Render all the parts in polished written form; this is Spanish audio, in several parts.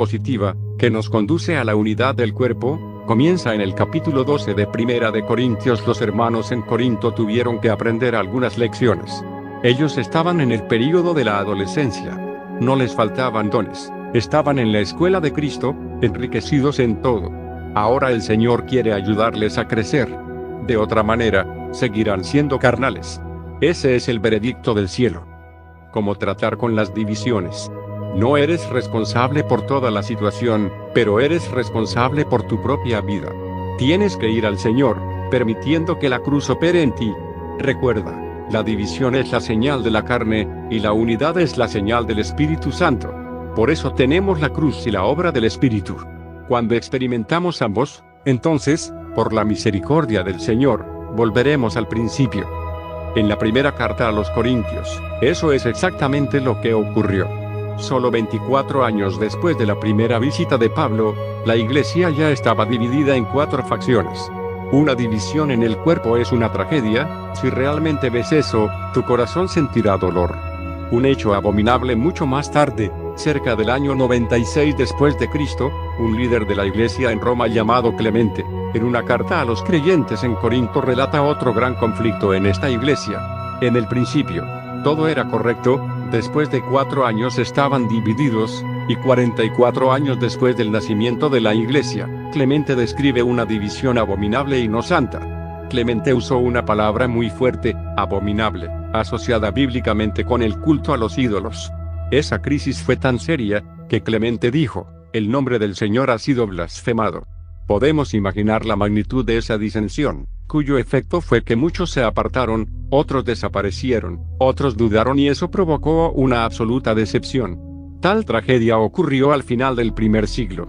positiva, que nos conduce a la unidad del cuerpo, comienza en el capítulo 12 de Primera de Corintios. Los hermanos en Corinto tuvieron que aprender algunas lecciones. Ellos estaban en el período de la adolescencia. No les faltaban dones. Estaban en la escuela de Cristo, enriquecidos en todo. Ahora el Señor quiere ayudarles a crecer. De otra manera, seguirán siendo carnales. Ese es el veredicto del cielo. ¿Cómo tratar con las divisiones? No eres responsable por toda la situación, pero eres responsable por tu propia vida. Tienes que ir al Señor, permitiendo que la cruz opere en ti. Recuerda, la división es la señal de la carne, y la unidad es la señal del Espíritu Santo. Por eso tenemos la cruz y la obra del Espíritu. Cuando experimentamos ambos, entonces, por la misericordia del Señor, volveremos al principio. En la primera carta a los Corintios, eso es exactamente lo que ocurrió. Solo 24 años después de la primera visita de Pablo, la iglesia ya estaba dividida en 4 facciones. Una división en el cuerpo es una tragedia. Si realmente ves eso, tu corazón sentirá dolor. Un hecho abominable mucho más tarde, cerca del año 96 después de Cristo, un líder de la iglesia en Roma llamado Clemente, en una carta a los creyentes en Corinto relata otro gran conflicto en esta iglesia. En el principio, todo era correcto. Después de 4 años estaban divididos, y 44 años después del nacimiento de la iglesia, Clemente describe una división abominable y no santa. Clemente usó una palabra muy fuerte, abominable, asociada bíblicamente con el culto a los ídolos. Esa crisis fue tan seria, que Clemente dijo, el nombre del Señor ha sido blasfemado. Podemos imaginar la magnitud de esa disensión, cuyo efecto fue que muchos se apartaron, otros desaparecieron, otros dudaron y eso provocó una absoluta decepción. Tal tragedia ocurrió al final del primer siglo.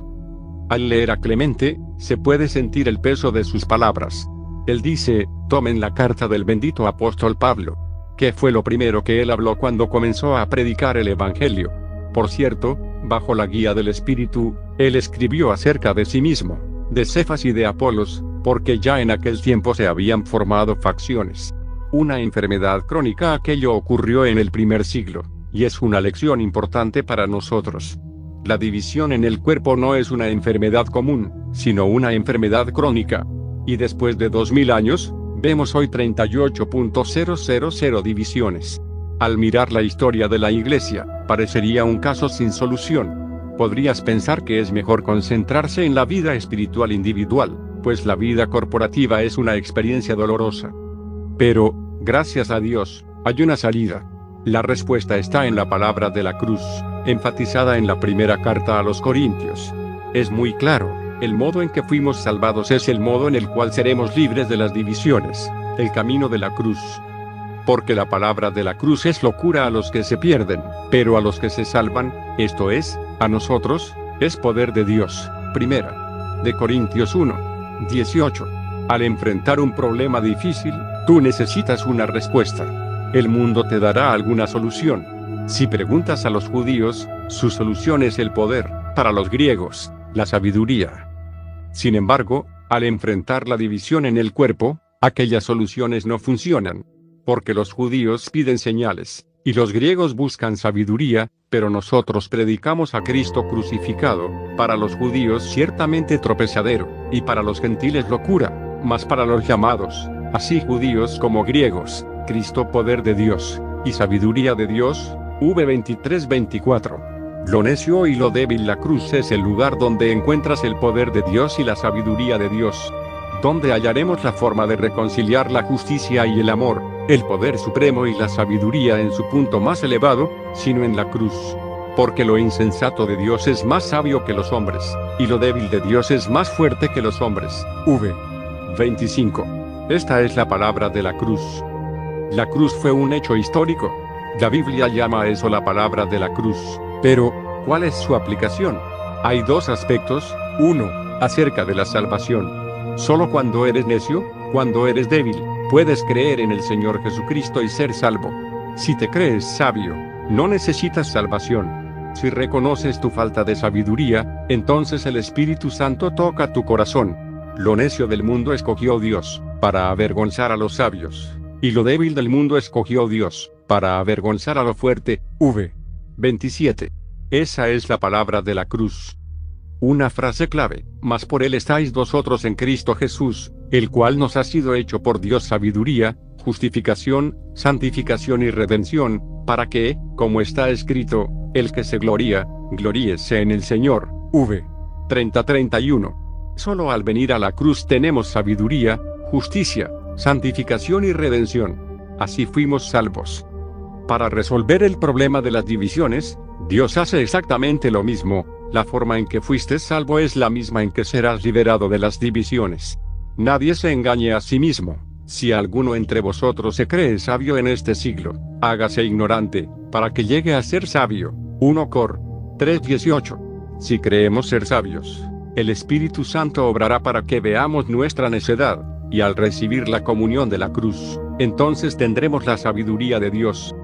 Al leer a Clemente, se puede sentir el peso de sus palabras. Él dice, tomen la carta del bendito apóstol Pablo. ¿Qué fue lo primero que él habló cuando comenzó a predicar el Evangelio? Por cierto, bajo la guía del Espíritu, él escribió acerca de sí mismo, de Cefas y de Apolos, porque ya en aquel tiempo se habían formado facciones. Una enfermedad crónica. Aquello ocurrió en el primer siglo, y es una lección importante para nosotros. La división en el cuerpo no es una enfermedad común, sino una enfermedad crónica. Y después de 2000 años, vemos hoy 38.000 divisiones. Al mirar la historia de la iglesia, parecería un caso sin solución. Podrías pensar que es mejor concentrarse en la vida espiritual individual, pues la vida corporativa es una experiencia dolorosa. Pero, gracias a Dios, hay una salida. La respuesta está en la palabra de la cruz, enfatizada en la primera carta a los Corintios. Es muy claro, el modo en que fuimos salvados es el modo en el cual seremos libres de las divisiones, el camino de la cruz. Porque la palabra de la cruz es locura a los que se pierden, pero a los que se salvan, esto es, a nosotros, es poder de Dios. Primera de Corintios 1:18. Al enfrentar un problema difícil, tú necesitas una respuesta. El mundo te dará alguna solución. Si preguntas a los judíos, su solución es el poder; para los griegos, la sabiduría. Sin embargo, al enfrentar la división en el cuerpo, aquellas soluciones no funcionan. Porque los judíos piden señales, y los griegos buscan sabiduría, pero nosotros predicamos a Cristo crucificado, para los judíos ciertamente tropezadero, y para los gentiles locura, mas para los llamados, así judíos como griegos, Cristo poder de Dios, y sabiduría de Dios. V 23:24. Lo necio y lo débil. La cruz es el lugar donde encuentras el poder de Dios y la sabiduría de Dios. Donde hallaremos la forma de reconciliar la justicia y el amor, el poder supremo y la sabiduría en su punto más elevado, sino en la cruz. Porque lo insensato de Dios es más sabio que los hombres, y lo débil de Dios es más fuerte que los hombres. V 25. Esta es la palabra de la cruz. La cruz fue un hecho histórico. La Biblia llama a eso la palabra de la cruz. Pero, ¿cuál es su aplicación? Hay 2 aspectos. 1. Acerca de la salvación. Solo cuando eres necio, cuando eres débil, puedes creer en el Señor Jesucristo y ser salvo. Si te crees sabio, no necesitas salvación. Si reconoces tu falta de sabiduría, entonces el Espíritu Santo toca tu corazón. Lo necio del mundo escogió Dios, para avergonzar a los sabios. Y lo débil del mundo escogió Dios, para avergonzar a lo fuerte. V 27. Esa es la palabra de la cruz. Una frase clave: mas por él estáis vosotros en Cristo Jesús, el cual nos ha sido hecho por Dios sabiduría, justificación, santificación y redención, para que, como está escrito, el que se gloría, gloríese en el Señor. V. 30:31. Solo al venir a la cruz tenemos sabiduría, justicia, santificación y redención. Así fuimos salvos. Para resolver el problema de las divisiones, Dios hace exactamente lo mismo. La forma en que fuiste salvo es la misma en que serás liberado de las divisiones. Nadie se engañe a sí mismo. Si alguno entre vosotros se cree sabio en este siglo, hágase ignorante, para que llegue a ser sabio. 1 Cor. 3:18. Si creemos ser sabios, el Espíritu Santo obrará para que veamos nuestra necedad, y al recibir la comunión de la cruz, entonces tendremos la sabiduría de Dios.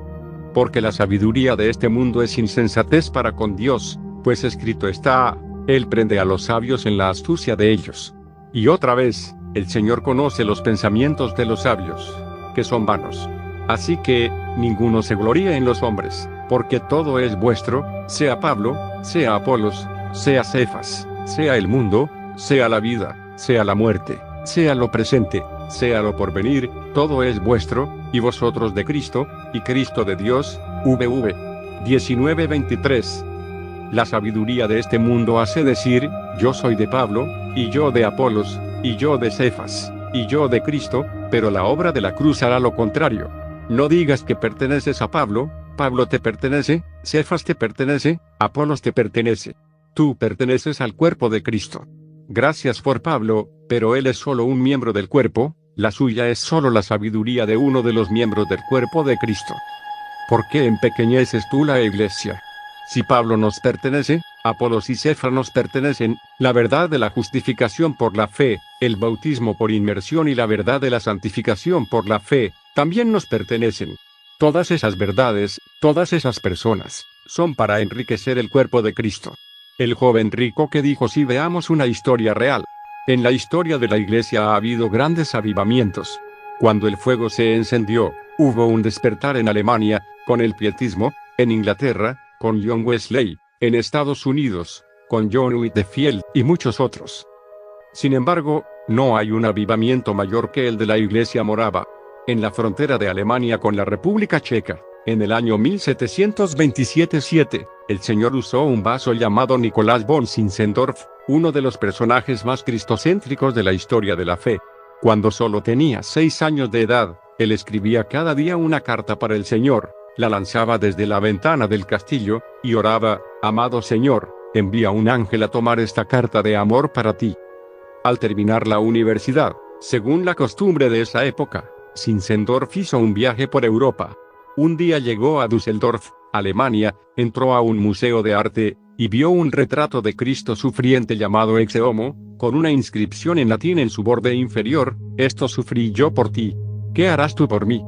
Porque la sabiduría de este mundo es insensatez para con Dios, pues escrito está: Él prende a los sabios en la astucia de ellos. Y otra vez, el Señor conoce los pensamientos de los sabios, que son vanos. Así que, ninguno se gloríe en los hombres, porque todo es vuestro, sea Pablo, sea Apolos, sea Cefas, sea el mundo, sea la vida, sea la muerte, sea lo presente, sea lo porvenir, todo es vuestro, y vosotros de Cristo, y Cristo de Dios. VV 19:23. La sabiduría de este mundo hace decir: yo soy de Pablo, y yo de Apolos, y yo de Cefas, y yo de Cristo, pero la obra de la cruz hará lo contrario. No digas que perteneces a Pablo, Pablo te pertenece, Cefas te pertenece, Apolos te pertenece. Tú perteneces al cuerpo de Cristo. Gracias por Pablo, pero él es solo un miembro del cuerpo, la suya es solo la sabiduría de uno de los miembros del cuerpo de Cristo. ¿Por qué empequeñeces tú la iglesia? Si Pablo nos pertenece, Apolos y Cefas nos pertenecen, la verdad de la justificación por la fe, el bautismo por inmersión y la verdad de la santificación por la fe, también nos pertenecen. Todas esas verdades, todas esas personas, son para enriquecer el cuerpo de Cristo. El joven rico que dijo: si veamos una historia real. En la historia de la iglesia ha habido grandes avivamientos. Cuando el fuego se encendió, hubo un despertar en Alemania, con el pietismo, en Inglaterra, con John Wesley, en Estados Unidos, con John Whitefield y muchos otros. Sin embargo, no hay un avivamiento mayor que el de la iglesia morava. En la frontera de Alemania con la República Checa, en el año 1727-7, el Señor usó un vaso llamado Nicolás von Zinzendorf, uno de los personajes más cristocéntricos de la historia de la fe. Cuando solo tenía 6 años de edad, él escribía cada día una carta para el Señor, la lanzaba desde la ventana del castillo, y oraba: amado Señor, envía un ángel a tomar esta carta de amor para ti. Al terminar la universidad, según la costumbre de esa época, Zinzendorf hizo un viaje por Europa. Un día llegó a Düsseldorf, Alemania, entró a un museo de arte, y vio un retrato de Cristo sufriente llamado Ecce Homo, con una inscripción en latín en su borde inferior: esto sufrí yo por ti. ¿Qué harás tú por mí?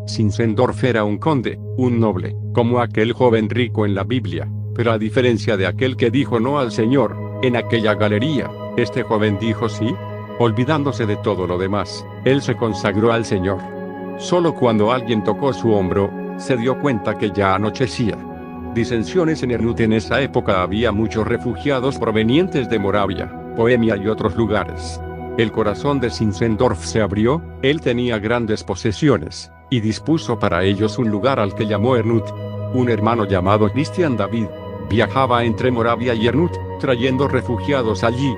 Zinzendorf era un conde, un noble, como aquel joven rico en la Biblia, pero a diferencia de aquel que dijo no al Señor, en aquella galería, este joven dijo sí. Olvidándose de todo lo demás, él se consagró al Señor. Solo cuando alguien tocó su hombro, se dio cuenta que ya anochecía. Disensiones en Erfurt. En esa época había muchos refugiados provenientes de Moravia, Bohemia y otros lugares. El corazón de Zinzendorf se abrió, él tenía grandes posesiones, y dispuso para ellos un lugar al que llamó Erfurt. Un hermano llamado Christian David viajaba entre Moravia y Erfurt, trayendo refugiados allí.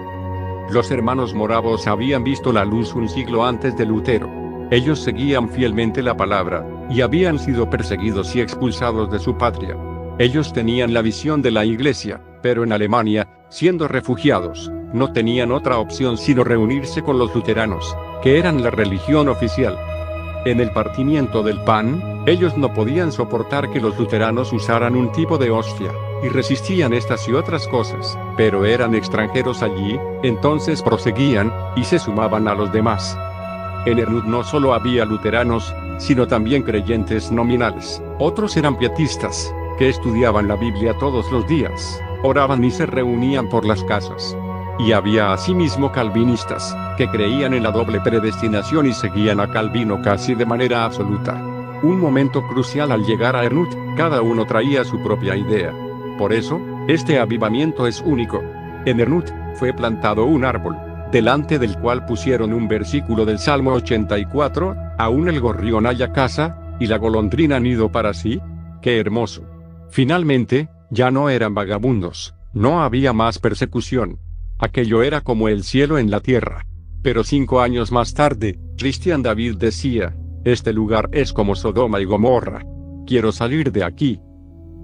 Los hermanos moravos habían visto la luz un siglo antes de Lutero. Ellos seguían fielmente la palabra, y habían sido perseguidos y expulsados de su patria. Ellos tenían la visión de la iglesia, pero en Alemania, siendo refugiados, no tenían otra opción sino reunirse con los luteranos, que eran la religión oficial. En el partimiento del pan, ellos no podían soportar que los luteranos usaran un tipo de hostia, y resistían estas y otras cosas, pero eran extranjeros allí, entonces proseguían, y se sumaban a los demás. En Erfurt no solo había luteranos, sino también creyentes nominales. Otros eran pietistas, que estudiaban la Biblia todos los días, oraban y se reunían por las casas. Y había asimismo calvinistas, que creían en la doble predestinación y seguían a Calvino casi de manera absoluta. Un momento crucial al llegar a Erfurt, cada uno traía su propia idea. Por eso, este avivamiento es único. En Ernut fue plantado un árbol, delante del cual pusieron un versículo del Salmo 84, aún el gorrión halla casa, y la golondrina nido para sí. ¡Qué hermoso! Finalmente, ya no eran vagabundos, no había más persecución. Aquello era como el cielo en la tierra. Pero 5 años más tarde, Christian David decía, este lugar es como Sodoma y Gomorra. Quiero salir de aquí.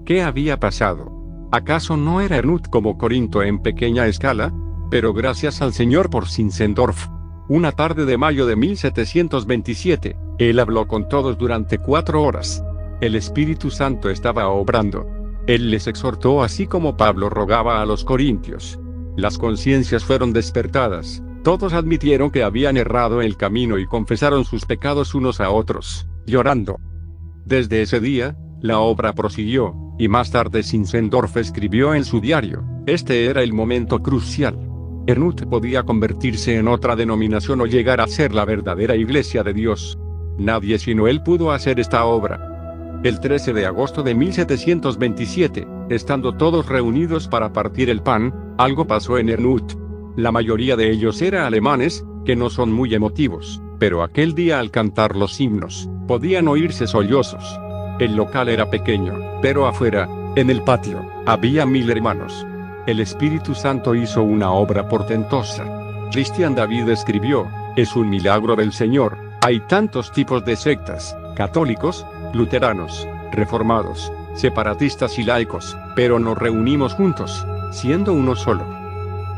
¿Qué había pasado? ¿Acaso no era Ernut como Corinto en pequeña escala? Pero gracias al Señor por Zinzendorf. Una tarde de mayo de 1727, él habló con todos durante 4 horas. El Espíritu Santo estaba obrando. Él les exhortó así como Pablo rogaba a los corintios. Las conciencias fueron despertadas, todos admitieron que habían errado el camino y confesaron sus pecados unos a otros, llorando. Desde ese día, la obra prosiguió, y más tarde Zinzendorf escribió en su diario, este era el momento crucial. Ernut podía convertirse en otra denominación o llegar a ser la verdadera iglesia de Dios. Nadie sino él pudo hacer esta obra. El 13 de agosto de 1727, estando todos reunidos para partir el pan, algo pasó en Ernut. La mayoría de ellos eran alemanes, que no son muy emotivos, pero aquel día al cantar los himnos, podían oírse sollozos. El local era pequeño, pero afuera, en el patio, había 1000 hermanos. El Espíritu Santo hizo una obra portentosa. Christian David escribió, es un milagro del Señor, hay tantos tipos de sectas, católicos, luteranos, reformados, separatistas y laicos, pero nos reunimos juntos, siendo uno solo.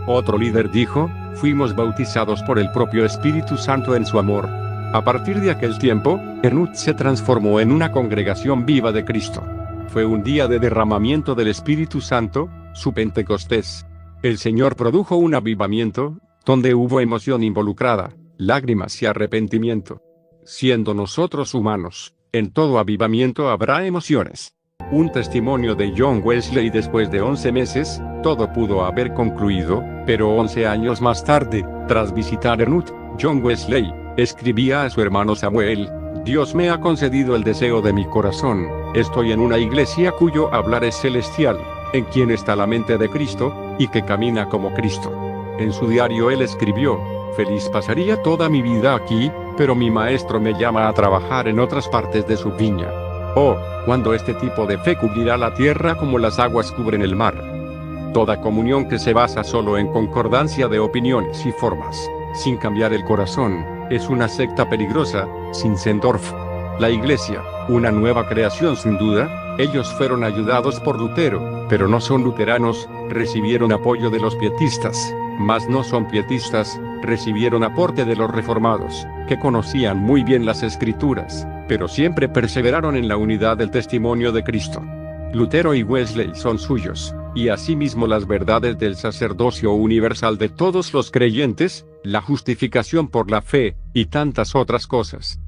Otro líder dijo, fuimos bautizados por el propio Espíritu Santo en su amor. A partir de aquel tiempo, Ernut se transformó en una congregación viva de Cristo. Fue un día de derramamiento del Espíritu Santo, su Pentecostés. El Señor produjo un avivamiento, donde hubo emoción involucrada, lágrimas y arrepentimiento. Siendo nosotros humanos, en todo avivamiento habrá emociones. Un testimonio de John Wesley después de 11 meses, todo pudo haber concluido, pero 11 años más tarde, tras visitar Ernut, John Wesley escribía a su hermano Samuel, Dios me ha concedido el deseo de mi corazón, estoy en una iglesia cuyo hablar es celestial, en quien está la mente de Cristo, y que camina como Cristo. En su diario él escribió, feliz pasaría toda mi vida aquí, pero mi maestro me llama a trabajar en otras partes de su viña. Oh, cuando este tipo de fe cubrirá la tierra como las aguas cubren el mar. Toda comunión que se basa solo en concordancia de opiniones y formas, sin cambiar el corazón, es una secta peligrosa. Zinzendorf. La Iglesia, una nueva creación sin duda, ellos fueron ayudados por Lutero, pero no son luteranos, recibieron apoyo de los pietistas, mas no son pietistas, recibieron aporte de los reformados, que conocían muy bien las Escrituras, pero siempre perseveraron en la unidad del testimonio de Cristo. Lutero y Wesley son suyos, y asimismo las verdades del sacerdocio universal de todos los creyentes, la justificación por la fe, y tantas otras cosas.